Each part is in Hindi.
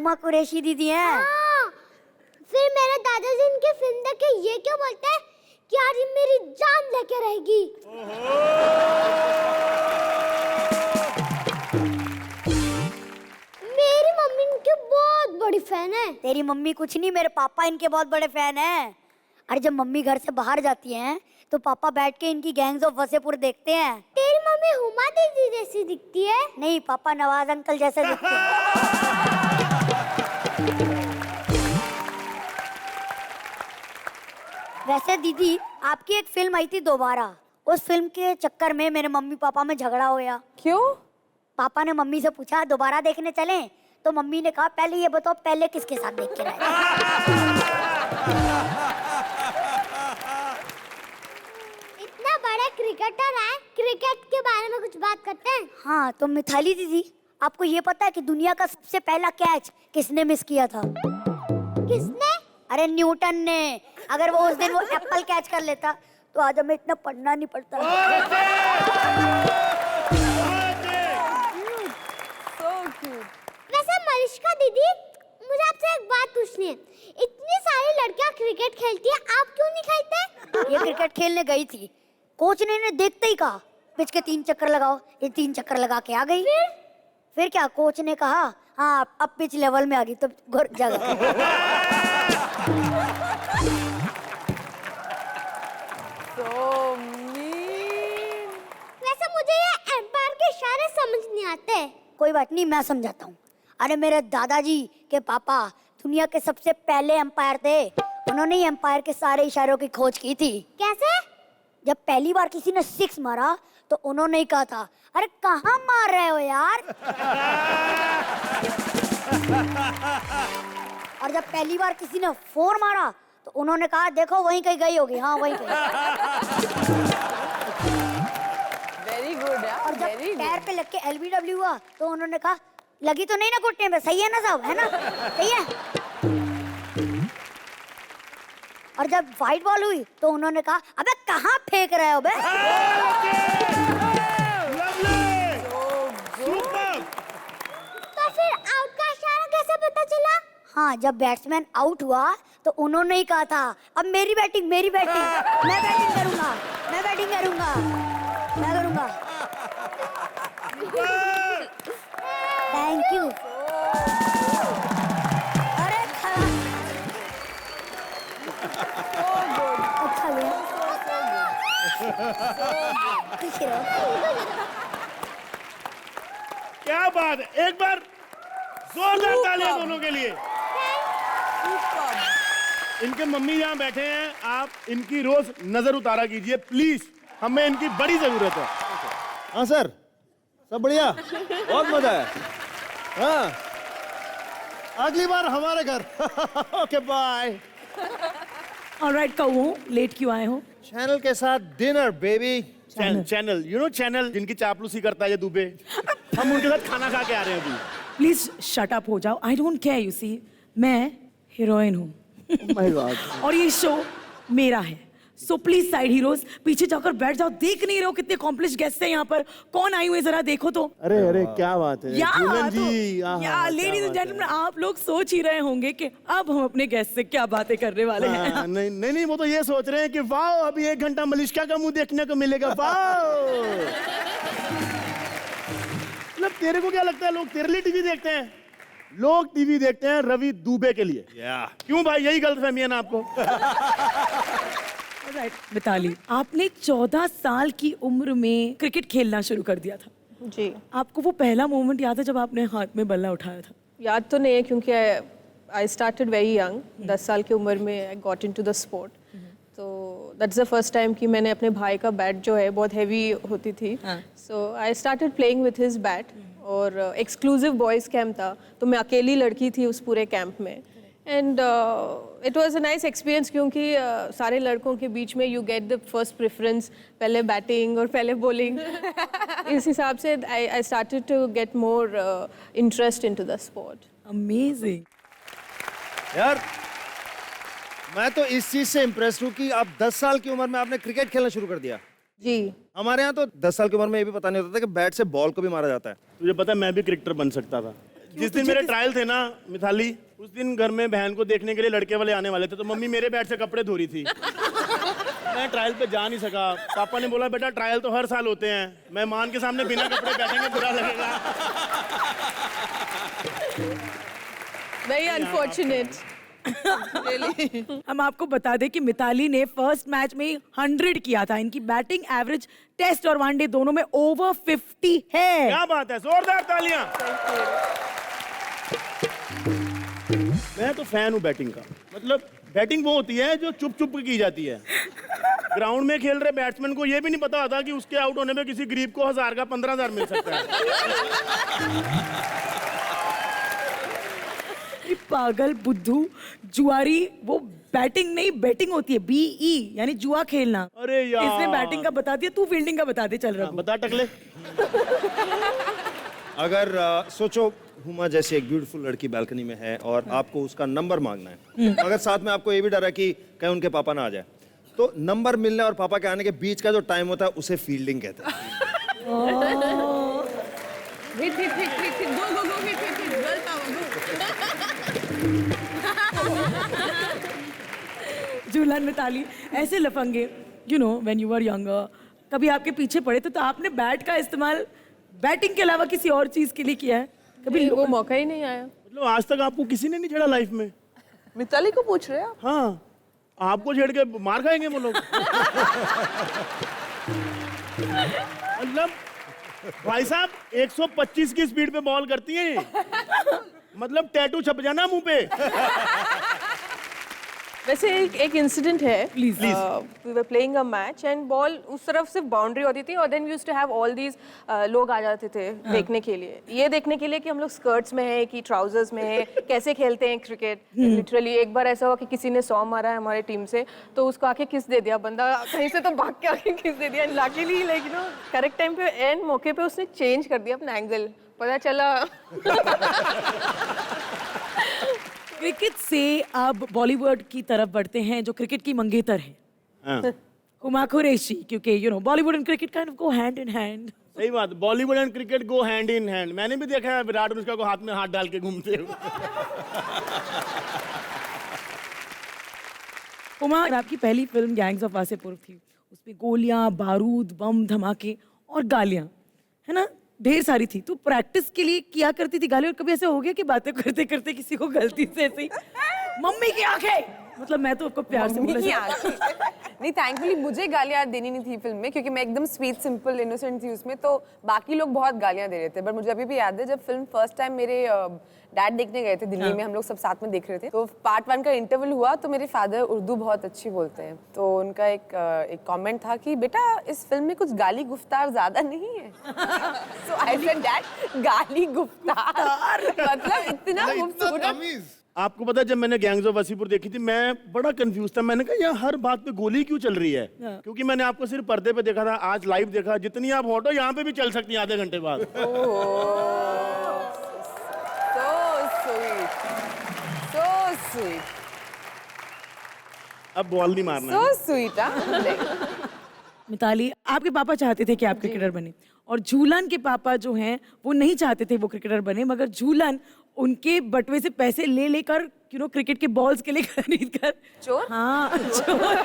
उमा कुरैशी दीदी हैं। हाँ। फिर मेरे दादाजी इनकी फिल्म देख के ये क्यों बोलते हैं कि यार ये मेरी जान लेके रहेगी। मेरी मम्मी इनकी बहुत बड़ी फैन है। तेरी मम्मी कुछ नहीं, मेरे पापा इनके बहुत बड़े फैन हैं। अरे जब मम्मी घर से बाहर जाती हैं तो पापा बैठ के इनकी गैंग्स ऑफ वसेपुर देखते हैं। तेरी मम्मी हुमा दीदी जैसी दिखती है। नहीं, पापा नवाज अंकल जैसे दिखते हैं। वैसे दीदी, आपकी एक फिल्म आई थी दोबारा, उस फिल्म के चक्कर में मेरे मम्मी पापा में झगड़ा हो गया। क्यों? पापा ने मम्मी से पूछा दोबारा देखने चलें, तो मम्मी ने कहा पहले ये बताओ पहले किसके साथ देख के आए। इतना बड़े क्रिकेटर है, क्रिकेट के बारे में कुछ बात करते हैं। हाँ, तो मिताली दीदी, आपको ये पता है कि दुनिया का सबसे पहला कैच किसने मिस किया था? किसने? अरे न्यूटन ने। अगर वो उस दिन वो एप्पल कैच कर लेता तो आज हमें इतना पढ़ना नहीं पड़ता। वैसे मलिष्का दीदी, मुझे आपसे एक बात पूछनी है। इतनी सारी लड़कियां क्रिकेट खेलती है, आप क्यों नहीं खेलते? ये क्रिकेट खेलने गई थी, कोच ने इन्हें देखते ही कहा पिच के 3 चक्कर लगाओ। ये 3 चक्कर लगा के आ गई। फिर क्या, कोच ने कहा हाँ अब पिच लेवल में आ गई तो घुर जगह। वैसे मुझे ये एम्पायर के इशारे समझ नहीं आते। कोई बात नहीं, मैं समझाता हूँ। अरे मेरे दादाजी के पापा दुनिया के सबसे पहले एम्पायर थे। उन्होंने ही एम्पायर के सारे इशारों की खोज की थी। कैसे? जब पहली बार किसी ने 6 मारा तो उन्होंने ही कहा था अरे कहाँ मार रहे हो यार। और जब पहली बार किसी ने 4 मारा तो उन्होंने कहा देखो वहीं कहीं गई होगी। हाँ वहीं कहीं। वेरी गुड यार। और जब पैर पे लग के LBW हुआ तो उन्होंने कहा लगी तो नहीं ना घुटने पे, सही है ना साहब, है ना, सही है। और जब व्हाइट बॉल हुई तो उन्होंने कहा अबे कहाँ फेंक रहे हो बे। तो फिर आउट का इशारा कैसे पता चला? हाँ, जब बैट्समैन आउट हुआ तो उन्होंने ही कहा था अब मेरी बैटिंग, मेरी बैटिंग, मैं बैटिंग करूंगा, मैं बैटिंग करूंगा, मैं करूंगा। Thank you. अरे अच्छा गया। खुश रहो। क्या बात है, एक बार जोरदार तालियां दोनों के लिए। इनके मम्मी यहाँ बैठे हैं, आप इनकी रोज नजर उतारा कीजिए प्लीज, हमें इनकी बड़ी जरूरत है। हाँ सर, सब बढ़िया, बहुत मजा है। हाँ, अगली बार हमारे घर। Okay bye. ऑलराइट कहो, लेट क्यों आए हो? चैनल के साथ dinner baby. Chanel, you know Chanel जिनकी चापलूसी करता है ये दुबे, हम उनके साथ खाना खा के आ रहे हैं अभी। प्लीज शट अप हो जाओ। I don't care, you see, मैं हीरोइन हूँ। My God. और ये शो मेरा है। सो प्लीज साइड हीरोज पीछे जाकर बैठ जाओ। देख नहीं रहे हो कितने अकॉम्प्लिश गेस्ट हैं यहाँ पर? कौन आई हुई जरा देखो तो। अरे अरे क्या बात है झूलन जी। लेडीज एंड जेंटलमैन, आप लोग सोच ही रहे होंगे कि अब हम अपने गेस्ट से क्या बातें करने वाले हैं। नहीं नहीं नहीं, वो तो ये सोच रहे हैं कि वाह अभी 1 घंटा मलिष्का का मुंह देखने को मिलेगा। वाह, मतलब तेरे को क्या लगता है लोग तेरे लिए टीवी देखते हैं? लोग टीवी देखते हैं रवि दुबे के लिए। क्यों भाई, यही गलतफहमी है ना आपको? राइट मिताली, आपने 14 साल की उम्र में क्रिकेट खेलना शुरू कर दिया था। जी। आपको वो पहला मोमेंट याद है जब आपने हाथ में बल्ला उठाया था? याद तो नहीं है क्योंकि आई स्टार्टेड वेरी यंग। 10 साल की उम्र में I got into the sport. तो दैट्स द फर्स्ट टाइम कि मैंने अपने भाई का बैट जो है बहुत हैवी होती थी, so I started playing with his bat. और एक्सक्लूसिव बॉयज़ कैंप था तो मैं अकेली लड़की थी उस पूरे कैंप में। And it was a nice experience क्योंकि सारे लड़कों के बीच में you get the first preference, पहले बैटिंग और पहले बॉलिंग। इस हिसाब से I started to get more interest into the sport. Amazing यार, मैं तो इस चीज से इम्प्रेस्ड हूँ कि आप 10 साल की उम्र में आपने क्रिकेट खेलना शुरू कर दिया। जी। हमारे यहाँ तो 10 साल की उम्र में ये भी पता नहीं होता था कि बैट से बॉल को भी मारा जाता है। तुझे पता है मैं भी क्रिकेटर बन सकता था। जिस दिन मेरे ट्रायल थे ना मिताली, उस दिन घर में बहन को देखने के लिए लड़के वाले आने वाले थे, तो मम्मी मेरे बैट से कपड़े धो रही थी। मैं ट्रायल पे जा नहीं सका। पापा ने बोला बेटा ट्रायल तो हर साल होते हैं, मेहमान के सामने बिना कपड़े बैठेंगे बुरा लगेगा। Very unfortunate. हम आपको बता दें कि मिताली ने फर्स्ट मैच में 100 किया था। इनकी बैटिंग एवरेज टेस्ट और वनडे दोनों में ओवर 50 है। क्या बात है, जोरदार तालियां। मैं तो फैन हूँ बैटिंग का। मतलब बैटिंग वो होती है जो चुप चुप की जाती है। ग्राउंड में खेल रहे बैट्समैन को ये भी नहीं पता होता कि उसके आउट होने में किसी गरीब को 1000 का 15,000 मिल सकता है। पागल बुद्धू जुआरी, वो बैटिंग नहीं बैटिंग होती है, BE यानी जुआ खेलना। अरे यार, इसने बैटिंग का बता दिया, तू फील्डिंग का बता दे। चल रहा बता टकले। अगर सोचो हुमा जैसी एक ब्यूटीफुल लड़की बालकनी में है और आपको उसका नंबर मांगना है, अगर साथ में आपको ये भी डर है कि कहीं उनके पापा ना आ जाए, तो नंबर मिलने और पापा के आने के बीच का जो टाइम होता है उसे फील्डिंग कहते हैं। झूलन मिताली, ऐसे लफंगे you know when you were younger, कभी आपके पीछे पड़े तो आपने बैट का इस्तेमाल बैटिंग के अलावा किसी और चीज के लिए किया है कभी? वो मौका ही नहीं आया। मतलब आज तक आपको किसी ने नहीं छेड़ा लाइफ में? मिताली को पूछ रहे हैं आप? हाँ, आपको छेड़ के मार खाएंगे वो लोग। मतलब भाई साहब 125 की स्पीड पे बॉल करती हैं। मतलब टैटू छप जाना मुंह पे। वैसे एक इंसिडेंट है। Please. We were playing a match and ball उस तरफ सिर्फ बाउंड्री होती थी और then we used to have all these लोग आ जाते थे देखने के लिए, ये देखने के लिए कि हम लोग स्कर्ट्स में हैं कि ट्राउजर्स में हैं, कैसे खेलते हैं क्रिकेट। लिटरली एक बार ऐसा हुआ कि किसी ने 100 मारा है हमारे टीम से, तो उसको आके किस दे दिया बंदा, कहीं से तो भाग के आके किस दे दिया। Luckily like you know correct time पे एंड मौके पे उसने चेंज कर दिया अपना एंगल, पता चला। क्रिकेट से अब बॉलीवुड की तरफ बढ़ते हैं, जो क्रिकेट की मंगेतर है, हाँ। हुमा कुरैशी, क्योंकि you know Bollywood and cricket kind of go hand in hand. सही बात, Bollywood and cricket go hand in hand. मैंने भी देखा है विराट अनुष्का को हाथ में हाथ डाल के घूमते हुए। हुमा, आपकी पहली फिल्म गैंग्स ऑफ वासेपुर थी, उसमें गोलियां, बारूद, बम, धमाके और गालियां, है ना, ढेर सारी थी। तो प्रैक्टिस के लिए किया करती थी गाली, और कभी ऐसे हो गया कि बातें करते करते किसी को गलती से ऐसे ही मम्मी की आंखें, मतलब मैं तो आपको प्यार से बोला नहीं, थैंकफुली मुझे गालियां देनी नहीं थी फिल्म में, क्योंकि मैं एकदम स्वीट सिंपल इनोसेंट थी उसमें, तो बाकी लोग बहुत गालियां दे रहे थे। बट मुझे अभी भी याद है जब फिल्म फर्स्ट टाइम मेरे डैड देखने गए थे दिल्ली में, हम लोग सब साथ में देख रहे थे, तो पार्ट 1 का इंटरवल हुआ, तो मेरे फादर उर्दू बहुत अच्छी बोलते हैं, तो उनका एक कमेंट था कि बेटा इस फिल्म में कुछ गाली गुफ्तार ज्यादा नहीं है। सो आई सेड डैड गाली गुफ्तार मतलब इतना खूबसूरत। आपको पता है जब मैंने गैंग्स ऑफ वासेपुर देखी थी, मैं बड़ा कंफ्यूज था। मैंने कहा यार हर बात पे गोली क्यों चल रही है? क्योंकि मैंने आपको सिर्फ पर्दे पे देखा था, आज लाइव देखा। जितनी आप हॉट हो यहाँ पे भी चल सकती है आधे घंटे बाद। So sweet. अब बॉल नहीं मारना So है। sweet, हाँ? मिताली, आपके पापा चाहते थे कि आप क्रिकेटर बने, और झूलन के पापा जो हैं वो नहीं चाहते थे वो क्रिकेटर बने, मगर झूलन उनके बटवे से पैसे ले लेकर यू नो क्रिकेट के बॉल्स के लिए खरीद कर चोर? हाँ, चोर।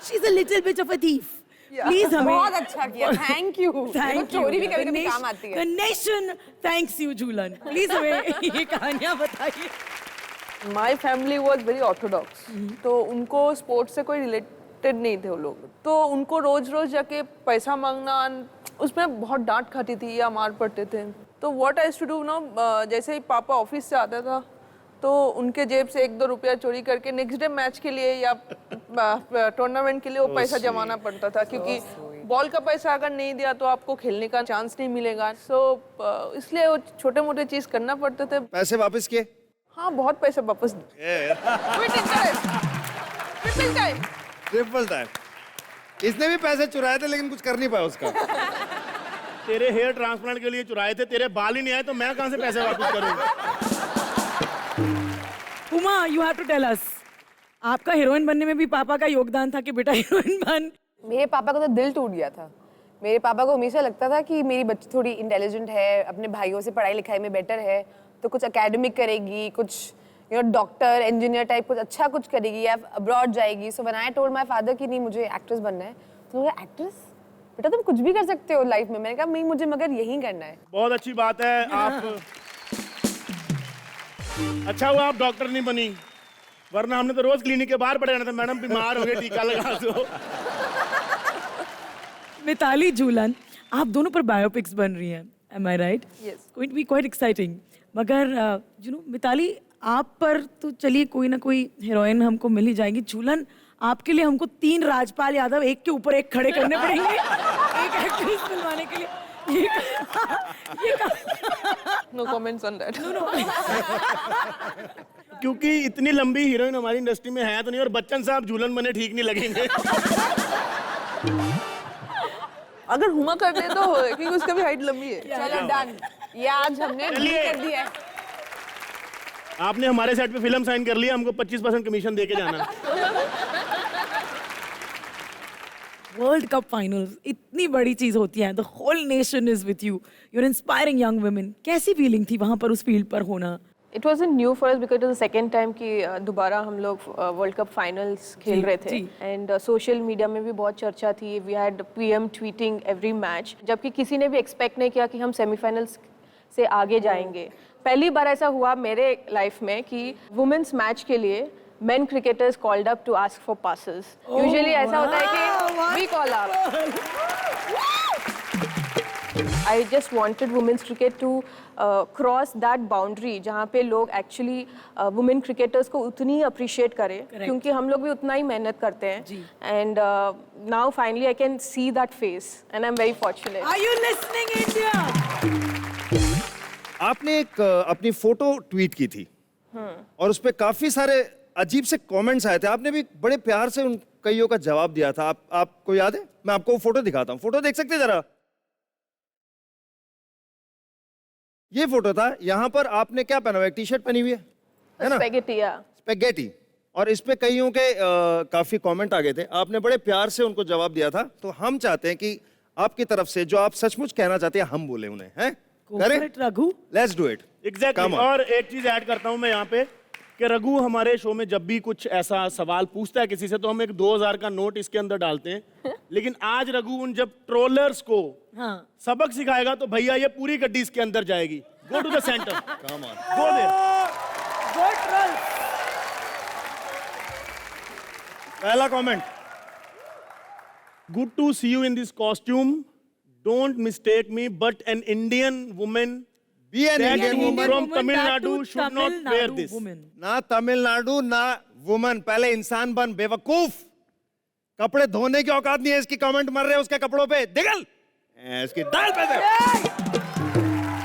She is a little bit of a thief. Please हमें बहुत अच्छा किया, थैंक यू। Thank you. चोरी भी कभी कभी काम आती है। The nation thanks you Jhulan. Please हमें ये कहानियां बताइए। My family was very Orthodox, तो उनको स्पोर्ट्स से कोई रिलेटेड नहीं थे वो लोग, तो उनको रोज रोज जाके पैसा मांगना उसमें बहुत डांट खाती थी या मार पड़ते थे। तो what I to do no, जैसे ही पापा ऑफिस से आता था तो उनके जेब से 1-2 रुपया चोरी करके नेक्स्ट डे मैच के लिए या टूर्नामेंट के लिए वो पैसा जमाना पड़ता था, क्योंकि बॉल का पैसा अगर नहीं दिया तो आपको खेलने का चांस नहीं मिलेगा। सो इसलिए वो छोटे मोटे चीज करना पड़ते थे। पैसे वापस किए? हाँ, बहुत पैसे वापस ट्रिपल टाइम। इसने भी पैसे चुराए थे लेकिन कुछ कर नहीं पाया उसका। तेरे हेयर ट्रांसप्लांट के लिए चुराए थे, तेरे बाल ही नहीं आए तो मैं कहां से पैसे वापस करूंगा? Huma, you have to tell us, आपका हीरोइन बनने में भी पापा का योगदान था कि बेटा हीरोइन बन? मेरे पापा का तो दिल टूट गया था। मेरे पापा को हमेशा लगता था कि मेरी बच्ची थोड़ी इंटेलिजेंट है, अपने भाइयों से पढ़ाई लिखाई में बेटर है, तो कुछ एकेडमिक करेगी, कुछ डॉक्टर इंजीनियर टाइप कुछ अच्छा कुछ करेगी या अब्रॉड जाएगी. So when I told my father कि नहीं मुझे एक्ट्रेस बनना है, तो बोला एक्ट्रेस बेटा तुम कुछ भी कर सकते हो लाइफ में. मैंने कहा नहीं मुझे मगर यही करना है. बहुत अच्छी बात है. आप अच्छा हुआ आप डॉक्टर नहीं बनी, वरना हमने तो रोज क्लिनिक के बाहर पड़े रहना था. मैडम बीमार हो गए, टीका लगा दो. मिताली झूलन, आप दोनों पर बायोपिक्स बन रही हैं, am I right? Yes. Going to be quite exciting. मगर मिताली आप पर तो चलिए कोई ना कोई हीरोइन हमको मिल ही जाएगी. झूलन आपके लिए हमको 3 राजपाल यादव एक के ऊपर एक खड़े करने पड़ेंगे एक एक्ट्रेस बनवाने के लिए. No comments on that. क्योंकि इतनी लंबी हीरोइन हमारी इंडस्ट्री में है तो नहीं, और बच्चन साहब झूलन बने ठीक नहीं लगेंगे. अगर हुमा कर दे तो क्योंकि उसका भी हाइट लंबी है. चलो डन, ये आज हमने चलिए. कर दिया है. आपने हमारे सेट पे फिल्म साइन कर लिया, हमको 25% कमीशन दे के जाना. वर्ल्ड कप फाइनल्स इतनी बड़ी चीज होती है. The whole nation is with you, you are inspiring young women. कैसी फीलिंग थी वहां पर उस फील्ड पर होना? It was new for us because it was the second time कि दोबारा हम लोग वर्ल्ड कप फाइनल्स खेल रहे थे. एंड सोशल मीडिया में भी बहुत चर्चा थी. We had PM tweeting every match, जबकि किसी ने भी एक्सपेक्ट नहीं किया कि हम सेमीफाइनल्स से आगे जाएंगे. पहली बार ऐसा हुआ मेरे लाइफ में कि वुमेन्स मैच के लिए men cricketers called up to ask for passes. Usually ऐसा होता है कि we call up. I just wanted women's cricket to cross that boundary जहाँ पे लोग actually women cricketers को उतनी appreciate करें, क्योंकि हम लोग भी उतना ही मेहनत करते हैं. And now finally I can see that face and I'm very fortunate. Are you listening, India? आपने एक अपनी फोटो ट्वीट की थी और उस पे काफी सारे अजीब से कमेंट्स आए थे. आपने भी बड़े प्यार से उन कईयों का जवाब दिया था. आपको याद है? मैं आपको वो फोटो दिखाता हूँ. फोटो देख सकते हैं जरा? ये फोटो था. यहाँ पर आपने क्या पहना हुआ है? टी-शर्ट पहनी हुई है ना? स्पेगेटी. और इस पे कईयों के काफी कमेंट आ गए थे. आपने बड़े प्यार से उनको जवाब दिया था. तो हम चाहते हैं कि आपकी तरफ से जो आप सचमुच कहना चाहते हैं हम बोले उन्हें. हैं? करें? Raghu, let's do it. Exactly. और एक चीज ऐड करता हूं मैं यहाँ पे कि रघु हमारे शो में जब भी कुछ ऐसा सवाल पूछता है किसी से तो हम एक 2000 का नोट इसके अंदर डालते हैं. लेकिन आज रघु उन जब ट्रोलर्स को सबक सिखाएगा तो भैया ये पूरी गड्डी इसके अंदर जाएगी. Go to the centre. Come on. Go there. पहला comment. Good to see you in this costume. Don't mistake me but an Indian women Be an Indian woman from Tamil Nadu should not wear this. ना तमिलनाडु ना वुमन. पहले इंसान बन बेवकूफ. कपड़े धोने की औकात नहीं है इसकी. कमेंट मर रहे हैं उसके कपड़ों पे. दिगल इसकी दाल पे दे.